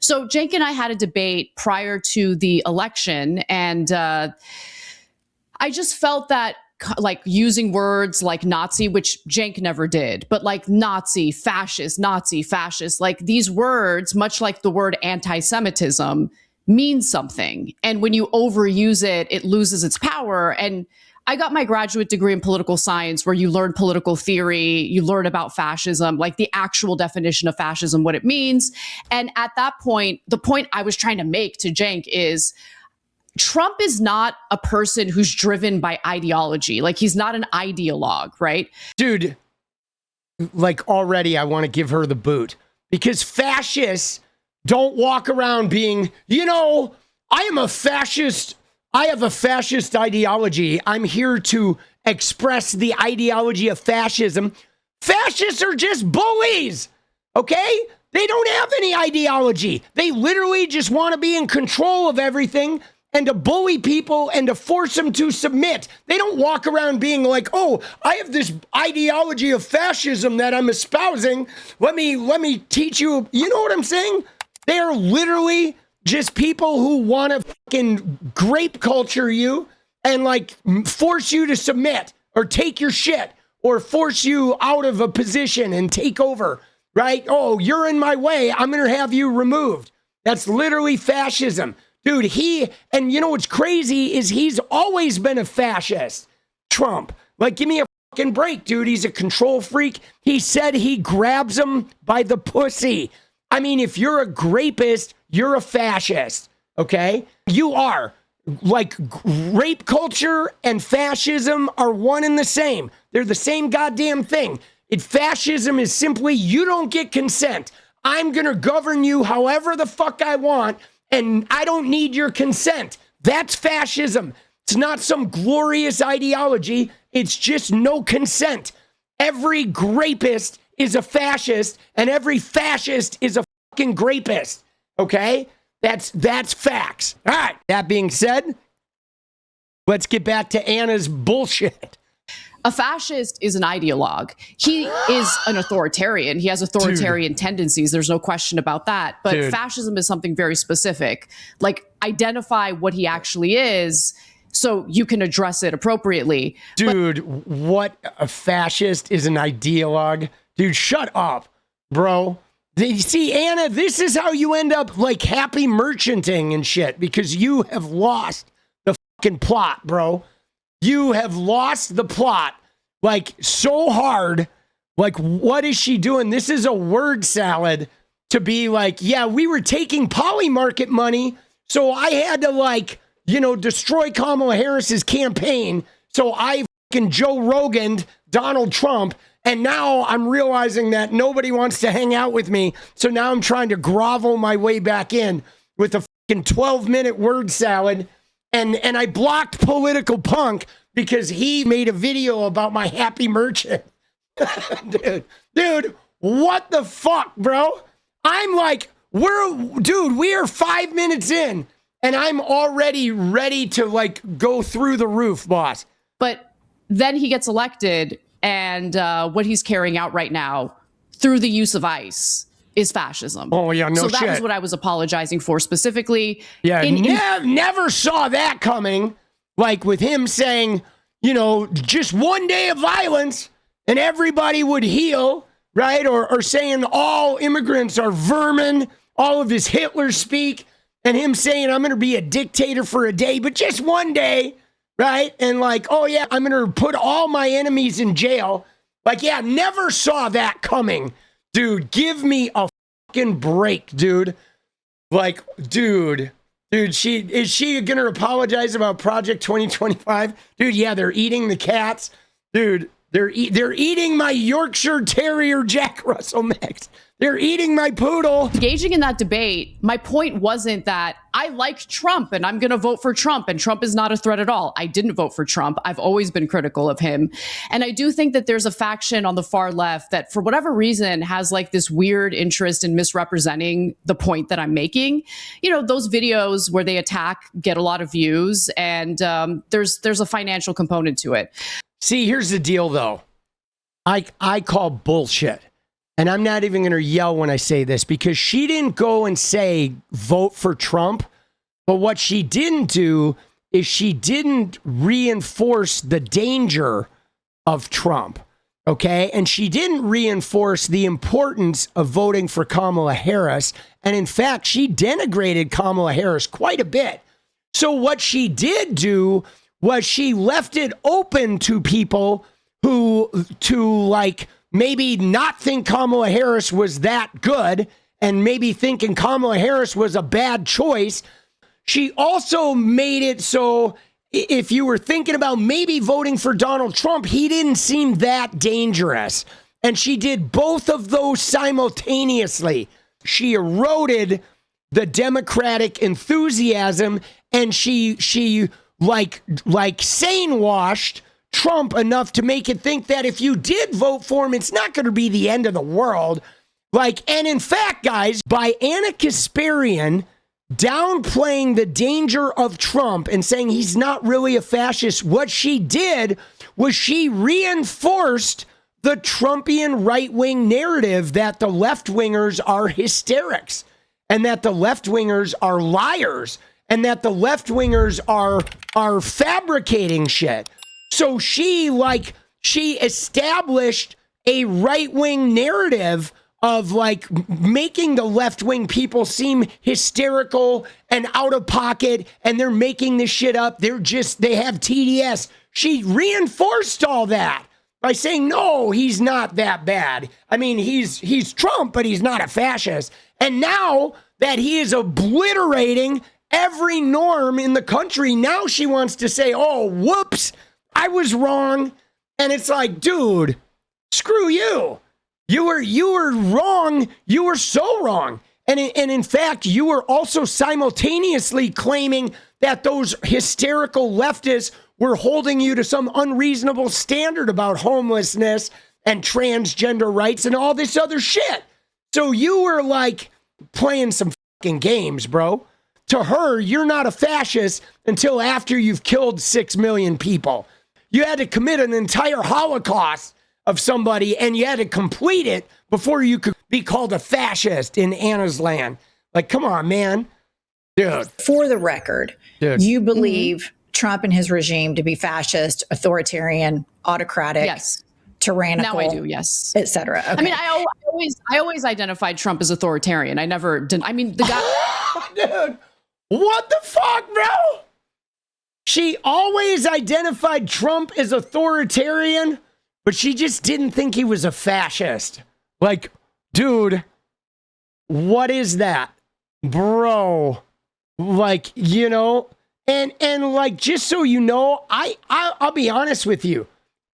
So Cenk and I had a debate prior to the election, and I just felt that like using words like Nazi, which Cenk never did, but like Nazi, fascist, like these words, much like the word anti-Semitism, means something. And when you overuse it, it loses its power. And I got my graduate degree in political science, where you learn political theory, you learn about fascism, like the actual definition of fascism, what it means. And at that point, the point I was trying to make to Cenk is Trump is not a person who's driven by ideology. Like, he's not an ideologue, right? Dude, like, already I want to give her the boot, because fascists don't walk around being, you know, I am a fascist. I have a fascist ideology. I'm here to express the ideology of fascism. Fascists are just bullies, okay? They don't have any ideology. They literally just want to be in control of everything and to bully people and to force them to submit. They don't walk around being like, oh, I have this ideology of fascism that I'm espousing. Let me teach you. You know what I'm saying? They are literally just people who want to fucking grape culture you and like force you to submit or take your shit or force you out of a position and take over, right? Oh, you're in my way. I'm going to have you removed. That's literally fascism. Dude, and you know what's crazy is he's always been a fascist, Trump. Like, give me a fucking break, dude. He's a control freak. He said he grabs him by the pussy. I mean, if you're a grapist, you're a fascist, okay? You are. Like, rape culture and fascism are one and the same. They're the same goddamn thing. Fascism is simply, you don't get consent. I'm going to govern you however the fuck I want, and I don't need your consent. That's fascism. It's not some glorious ideology. It's just no consent. Every grapist is a fascist, and every fascist is a fucking grapist. Okay? That's facts. All right. That being said, let's get back to Anna's bullshit. A fascist is an ideologue. He is an authoritarian. He has authoritarian tendencies. There's no question about that. But fascism is something very specific. Like, identify what he actually is so you can address it appropriately. Dude, what a fascist is an ideologue. Dude, shut up, bro. You see, Anna, this is how you end up like happy merchanting and shit, because you have lost the fucking plot, bro. You have lost the plot, like, so hard. Like, what is she doing? This is a word salad to be like, yeah, we were taking poly market money, so I had to, like, you know, destroy Kamala Harris's campaign. So I fucking Joe Rogan'd Donald Trump, and now I'm realizing that nobody wants to hang out with me. So now I'm trying to grovel my way back in with a fucking 12-minute word salad. And I blocked PoliticalPunk because he made a video about my happy merchant. dude, what the fuck, bro? I'm like, we are 5 minutes in, and I'm already ready to like go through the roof, boss. But then he gets elected, and what he's carrying out right now through the use of ICE is fascism. Oh, yeah, no shit. So that was what I was apologizing for specifically. Yeah, never saw that coming. Like, with him saying, you know, just one day of violence and everybody would heal, right? Or saying all immigrants are vermin, all of his Hitler speak, and him saying, I'm going to be a dictator for a day, but just one day, right? And like, oh yeah, I'm going to put all my enemies in jail. Like, yeah, never saw that coming. Dude, give me a fucking break, dude. Like, dude, is she gonna apologize about Project 2025? Dude, yeah, they're eating the cats. Dude, they're eating my Yorkshire Terrier Jack Russell mix. They're eating my poodle. Engaging in that debate, my point wasn't that I like Trump and I'm going to vote for Trump and Trump is not a threat at all. I didn't vote for Trump. I've always been critical of him. And I do think that there's a faction on the far left that for whatever reason has like this weird interest in misrepresenting the point that I'm making. You know, those videos where they attack get a lot of views, and there's a financial component to it. See, here's the deal though. I call bullshit. and I'm not even going to yell when I say this, because she didn't go and say, vote for Trump. But what she didn't do is she didn't reinforce the danger of Trump. Okay. And she didn't reinforce the importance of voting for Kamala Harris. And in fact, she denigrated Kamala Harris quite a bit. So what she did do was she left it open to people who, to like, maybe not think Kamala Harris was that good and maybe thinking Kamala Harris was a bad choice. She also made it so if you were thinking about maybe voting for Donald Trump, he didn't seem that dangerous. And she did both of those simultaneously. She eroded the Democratic enthusiasm, and she like sane-washed Trump enough to make it think that if you did vote for him, it's not going to be the end of the world. Like, and in fact, guys, by Ana Kasparian downplaying the danger of Trump and saying he's not really a fascist, what she did was she reinforced the Trumpian right-wing narrative that the left-wingers are hysterics and that the left-wingers are liars and that the left-wingers are fabricating shit. So she established a right-wing narrative of like making the left-wing people seem hysterical and out of pocket, and they're making this shit up. They have TDS. She reinforced all that by saying, no, he's not that bad. I mean, he's Trump, but he's not a fascist. And now that he is obliterating every norm in the country, now she wants to say, oh, whoops, I was wrong. And it's like, dude, screw you. You were wrong. You were so wrong. And in fact, you were also simultaneously claiming that those hysterical leftists were holding you to some unreasonable standard about homelessness and transgender rights and all this other shit. So you were like playing some fucking games, bro. To her, you're not a fascist until after you've killed 6 million people. You had to commit an entire Holocaust of somebody, and you had to complete it before you could be called a fascist in Anna's land. Like, come on, man. Dude. For the record, you believe Trump and his regime to be fascist, authoritarian, autocratic, yes, tyrannical. Now I do, yes, etc. Okay. I mean, I always identified Trump as authoritarian. I never did. I mean, the guy. Dude, what the fuck, bro? She always identified Trump as authoritarian, but she just didn't think he was a fascist. Like, dude, what is that? Bro, like, you know, and like, just so you know, I'll be honest with you.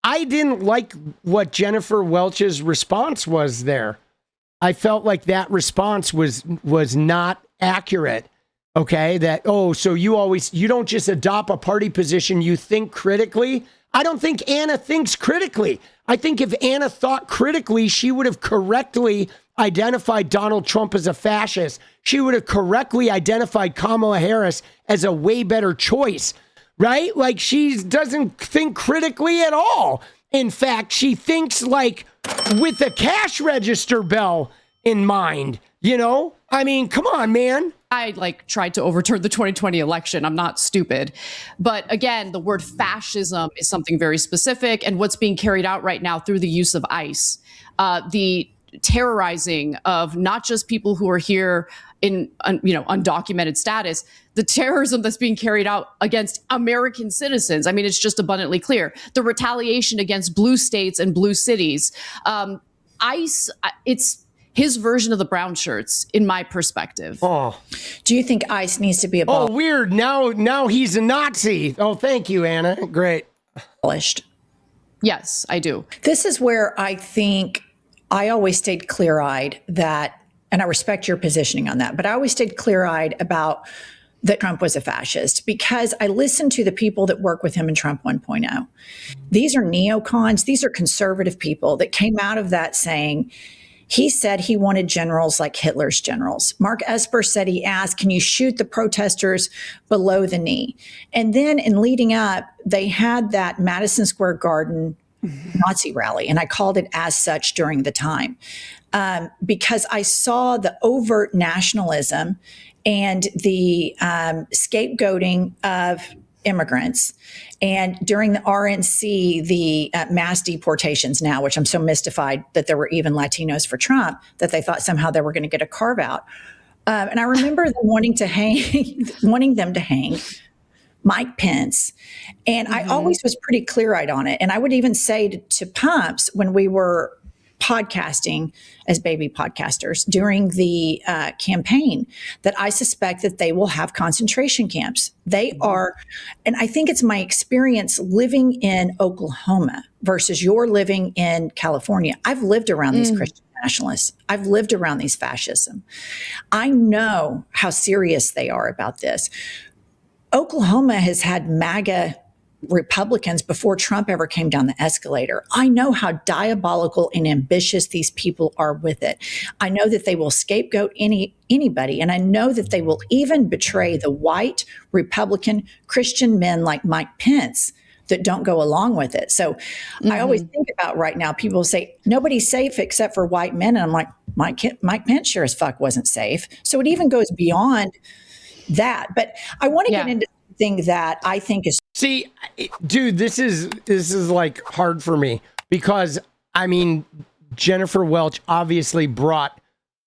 I didn't like what Jennifer Welch's response was there. I felt like that response was not accurate. Okay, that, oh, so you don't just adopt a party position, you think critically. I don't think Anna thinks critically. I think if Anna thought critically, she would have correctly identified Donald Trump as a fascist. She would have correctly identified Kamala Harris as a way better choice, right? Like, she doesn't think critically at all. In fact, she thinks like with the cash register bell in mind, you know? I mean, come on, man. I tried to overturn the 2020 election. I'm not stupid. But again, the word fascism is something very specific, and what's being carried out right now through the use of ICE, the terrorizing of not just people who are here in undocumented status, the terrorism that's being carried out against American citizens. I mean, it's just abundantly clear. The retaliation against blue states and blue cities. ICE, it's his version of the brown shirts, in my perspective. Oh, do you think ICE needs to be abolished? Oh, weird. Now he's a Nazi. Oh, thank you, Anna. Great. Yes, I do. This is where I think I always stayed clear-eyed that, and I respect your positioning on that, but I always stayed clear-eyed about that Trump was a fascist because I listened to the people that work with him in Trump 1.0. These are neocons. These are conservative people that came out of that saying, he said he wanted generals like Hitler's generals. Mark Esper said he asked, can you shoot the protesters below the knee? And then in leading up, they had that Madison Square Garden Nazi rally, and I called it as such during the time. because I saw the overt nationalism and the scapegoating of immigrants. And during the RNC, the mass deportations now, which I'm so mystified that there were even Latinos for Trump, that they thought somehow they were going to get a carve out. And I remember them wanting them to hang Mike Pence. And I always was pretty clear-eyed on it. And I would even say to Pumps when we were podcasting as baby podcasters during the campaign that I suspect that they will have concentration camps. They are, and I think it's my experience living in Oklahoma versus you're living in California. I've lived around these Christian nationalists. I've lived around these fascism. I know how serious they are about this. Oklahoma has had MAGA Republicans before Trump ever came down the escalator. I know how diabolical and ambitious these people are with it. I know that they will scapegoat anybody, and I know that they will even betray the white Republican Christian men like Mike Pence that don't go along with it. So I always think about right now, people say, nobody's safe except for white men. And I'm like, Mike Pence sure as fuck wasn't safe. So it even goes beyond that. But I want to get into something that I think is. See, dude, this is like hard for me because I mean, Jennifer Welch obviously brought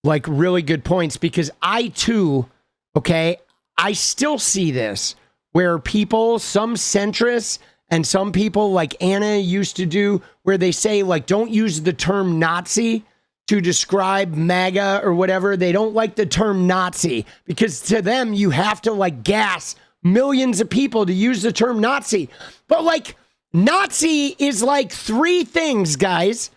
like really good points because I too, okay, I still see this where people, some centrists and some people like Anna used to do, where they say like, don't use the term Nazi to describe MAGA or whatever. They don't like the term Nazi because to them, you have to like gas millions of people to use the term Nazi. But like Nazi is like three things, guys.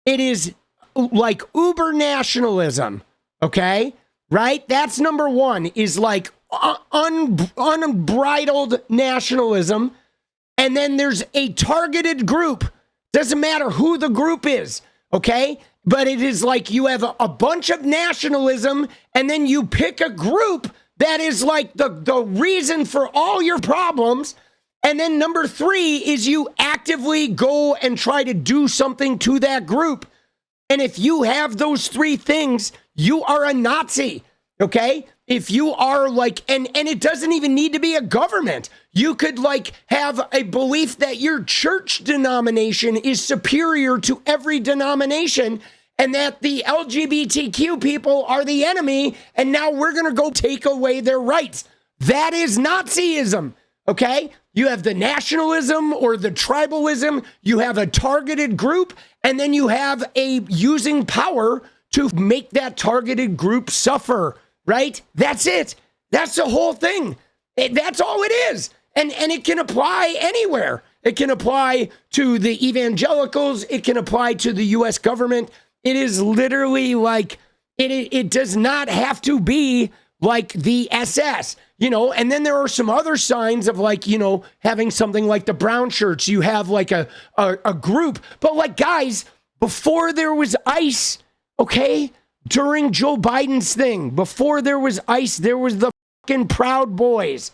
It is like uber nationalism. Okay. Right. That's number one is like unbridled nationalism. And then there's a targeted group. Doesn't matter who the group is. Okay. But it is like you have a bunch of nationalism and then you pick a group that is like the reason for all your problems. And then number three is you actively go and try to do something to that group. And if you have those three things, you are a Nazi, okay? If you are like, and it doesn't even need to be a government. You could like have a belief that your church denomination is superior to every denomination and that the LGBTQ people are the enemy, and now we're going to go take away their rights. That is Nazism, okay? You have the nationalism or the tribalism, you have a targeted group, and then you have a using power to make that targeted group suffer, right? That's it. That's the whole thing. That's all it is. And it can apply anywhere. It can apply to the evangelicals. It can apply to the U.S. government. It is literally like, it does not have to be like the SS, you know, and then there are some other signs of like, you know, having something like the Brownshirts. You have like a group, but like guys, before there was ICE, okay, during Joe Biden's thing, before there was ICE, there was the fucking Proud Boys.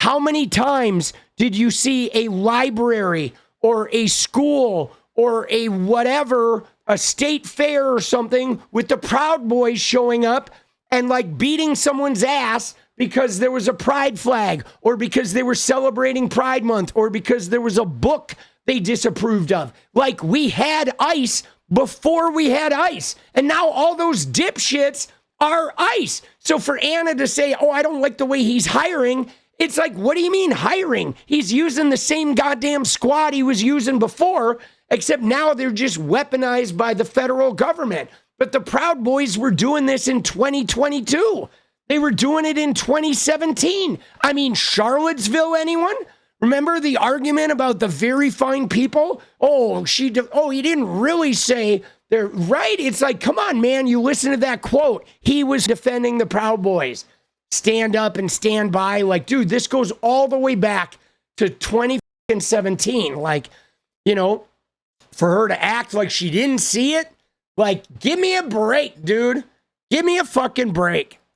How many times did you see a library or a school or a whatever, a state fair or something with the Proud Boys showing up and like beating someone's ass because there was a pride flag or because they were celebrating Pride Month or because there was a book they disapproved of? Like we had ICE before we had ICE. And now all those dipshits are ICE. So for Anna to say, oh, I don't like the way he's hiring, it's like, what do you mean hiring? He's using the same goddamn squad he was using before, except now they're just weaponized by the federal government. But the Proud Boys were doing this in 2022. They were doing it in 2017. I mean, Charlottesville, anyone? Remember the argument about the very fine people? He didn't really say they're right. It's like, come on, man. You listen to that quote. He was defending the Proud Boys. Stand up and stand by. Like, dude, this goes all the way back to 2017. Like, you know, for her to act like she didn't see it, like, give me a break, dude. Give me a fucking break.